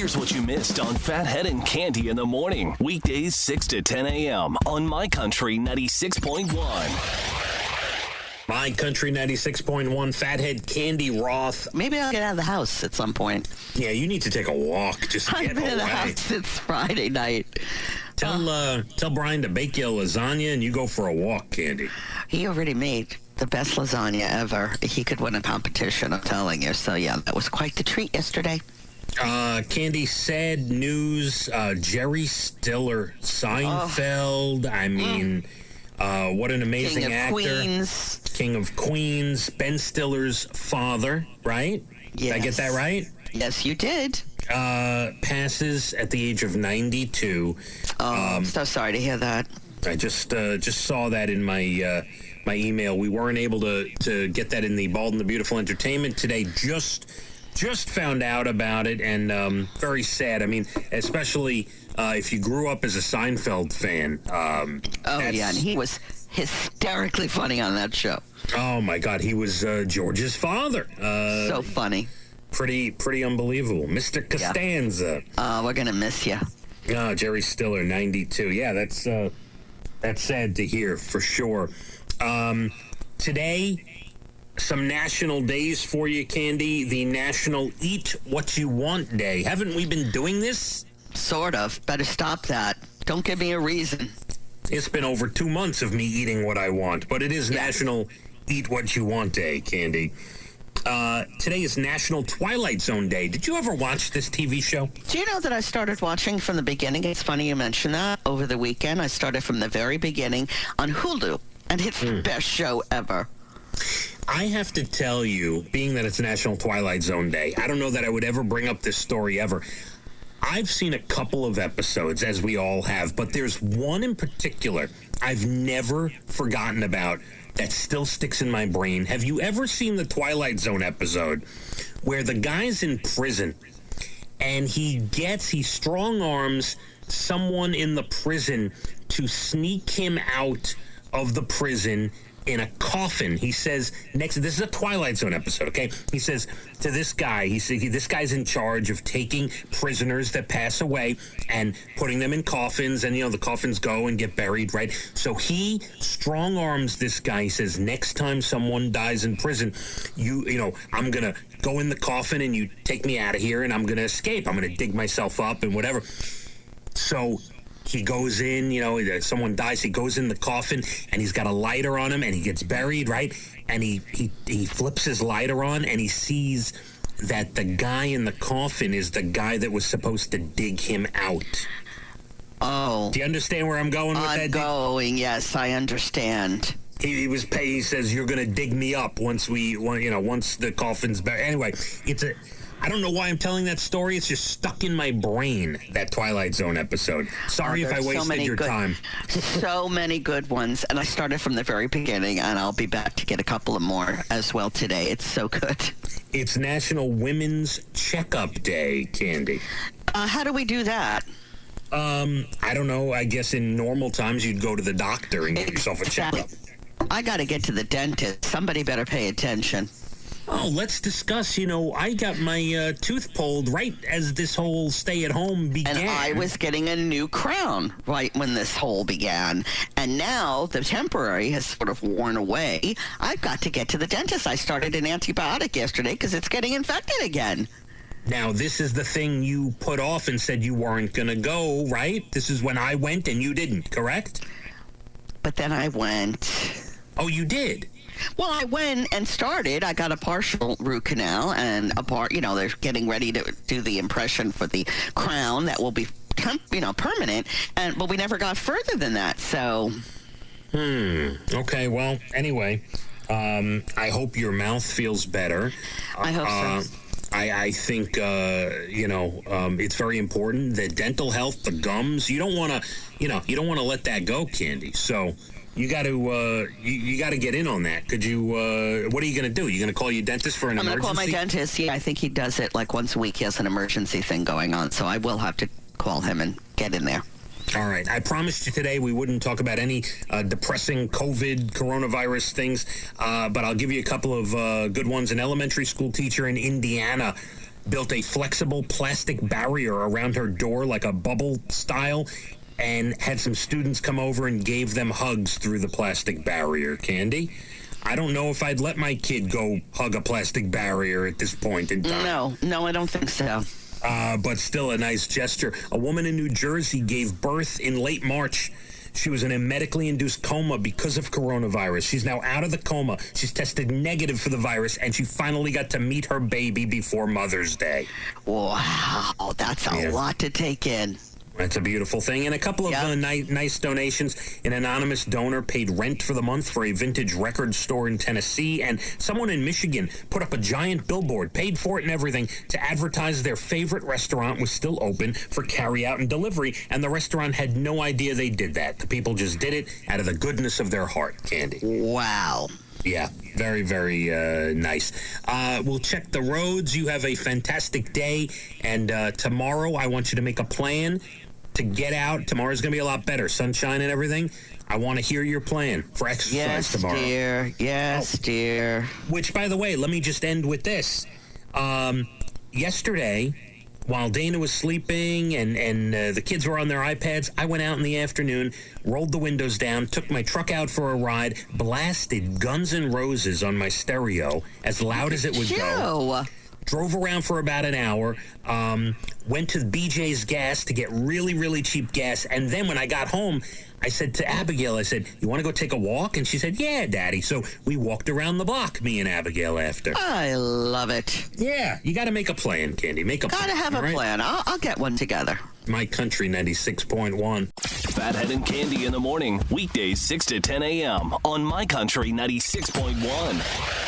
Here's what you missed on Phathead and Cande in the morning. Weekdays 6 to 10 a.m. on My Country 96.1. My Country 96.1, Phathead, Cande Roth. Maybe I'll get out of the house at some point. Yeah, you need to take a walk. Just get I've been in the away. house since Friday night. Tell Brian to bake you a lasagna and you go for a walk, Cande. He already made the best lasagna ever. He could win a competition, I'm telling you. So, yeah, that was quite the treat yesterday. Cande, sad news. Jerry Stiller, Seinfeld. I mean, what an amazing actor. Queens. King of Queens. Ben Stiller's father, right? Yes. Did I get that right? Yes, you did. Passes at the age of 92. I'm so sorry to hear that. I just saw that in my my email. We weren't able to get that in the Bald and the Beautiful Entertainment today. Just found out about it, and very sad. I mean, especially if you grew up as a Seinfeld fan. Yeah, and he was hysterically funny on that show. Oh my God, he was George's father. So funny. Pretty unbelievable, Mr. Costanza. We're gonna miss you. Oh, Jerry Stiller, 92. Yeah, that's sad to hear for sure. Today, some national days for you, Cande. The National Eat What You Want Day. Haven't we been doing this? Sort of. Better stop that. Don't give me a reason. It's been over 2 months of me eating what I want, but it is National Eat What You Want Day, Cande. Today is National Twilight Zone Day. Did you ever watch this TV show? Do you know that I started watching from the beginning? It's funny you mention that. Over the weekend, I started from the very beginning on Hulu, and it's the best show ever. I have to tell you, being that it's National Twilight Zone Day, I don't know that I would ever bring up this story ever. I've seen a couple of episodes, as we all have, but there's one in particular I've never forgotten about that still sticks in my brain. Have you ever seen the Twilight Zone episode where the guy's in prison and he strong arms someone in the prison to sneak him out of the prison in a coffin? He says, this is a Twilight Zone episode, okay? He says to this guy, this guy's in charge of taking prisoners that pass away and putting them in coffins, and, the coffins go and get buried, right? So he strong arms this guy. He says, next time someone dies in prison, I'm going to go in the coffin and you take me out of here and I'm going to escape. I'm going to dig myself up and whatever. So he goes in, someone dies, he goes in the coffin, and he's got a lighter on him, and he gets buried, right? And he flips his lighter on, and he sees that the guy in the coffin is the guy that was supposed to dig him out. Oh. Do you understand where I'm going with that? Yes, I understand. He says, you're going to dig me up once the coffin's buried. Anyway, I don't know why I'm telling that story. It's just stuck in my brain, that Twilight Zone episode. Sorry if I wasted your time. So many good ones. And I started from the very beginning, and I'll be back to get a couple of more as well today. It's so good. It's National Women's Checkup Day, Cande. How do we do that? I don't know. I guess in normal times you'd go to the doctor and get yourself a checkup. I got to get to the dentist. Somebody better pay attention. Oh, let's discuss. I got my tooth pulled right as this whole stay-at-home began. And I was getting a new crown right when this whole began. And now the temporary has sort of worn away. I've got to get to the dentist. I started an antibiotic yesterday because it's getting infected again. Now, this is the thing you put off and said you weren't going to go, right? This is when I went and you didn't, correct? But then I went. Oh, you did? Well, I went and started. I got a partial root canal and they're getting ready to do the impression for the crown that will be, permanent. But we never got further than that. So. Okay. Well, anyway, I hope your mouth feels better. I hope so. I think, it's very important. The dental health, the gums, you don't want to let that go, Cande. So you got to you got to get in on that. Could you? What are you going to do? You going to call your dentist for an emergency? I'm going to call my dentist. Yeah, I think he does it like once a week. He has an emergency thing going on, so I will have to call him and get in there. All right. I promised you today we wouldn't talk about any depressing COVID, coronavirus things, but I'll give you a couple of good ones. An elementary school teacher in Indiana built a flexible plastic barrier around her door like a bubble style and had some students come over and gave them hugs through the plastic barrier, Candy. I don't know if I'd let my kid go hug a plastic barrier at this point in time. No, I don't think so. But still a nice gesture. A woman in New Jersey gave birth in late March. She was in a medically induced coma because of coronavirus. She's now out of the coma. She's tested negative for the virus, and she finally got to meet her baby before Mother's Day. Wow, that's a lot to take in. That's a beautiful thing. And a couple of nice donations. An anonymous donor paid rent for the month for a vintage record store in Tennessee. And someone in Michigan put up a giant billboard, paid for it and everything, to advertise their favorite restaurant was still open for carry-out and delivery. And the restaurant had no idea they did that. The people just did it out of the goodness of their heart, Candy. Wow. Yeah, very, very nice. We'll check the roads. You have a fantastic day. And tomorrow, I want you to make a plan to get out. Tomorrow's going to be a lot better. Sunshine and everything. I want to hear your plan for exercise tomorrow. Yes, dear. Which, by the way, let me just end with this. Yesterday, while Dana was sleeping and the kids were on their iPads, I went out in the afternoon, rolled the windows down, took my truck out for a ride, blasted Guns N' Roses on my stereo as loud as it would go. Drove around for about an hour, went to BJ's Gas to get really, really cheap gas. And then when I got home, I said to Abigail, I said, you want to go take a walk? And she said, yeah, Daddy. So we walked around the block, me and Abigail, after. I love it. Yeah, you got to make a plan, Candy. Make a plan. Got to have a plan. I'll get one together. My Country 96.1. Phathead and Cande in the morning, weekdays 6 to 10 a.m. on My Country 96.1.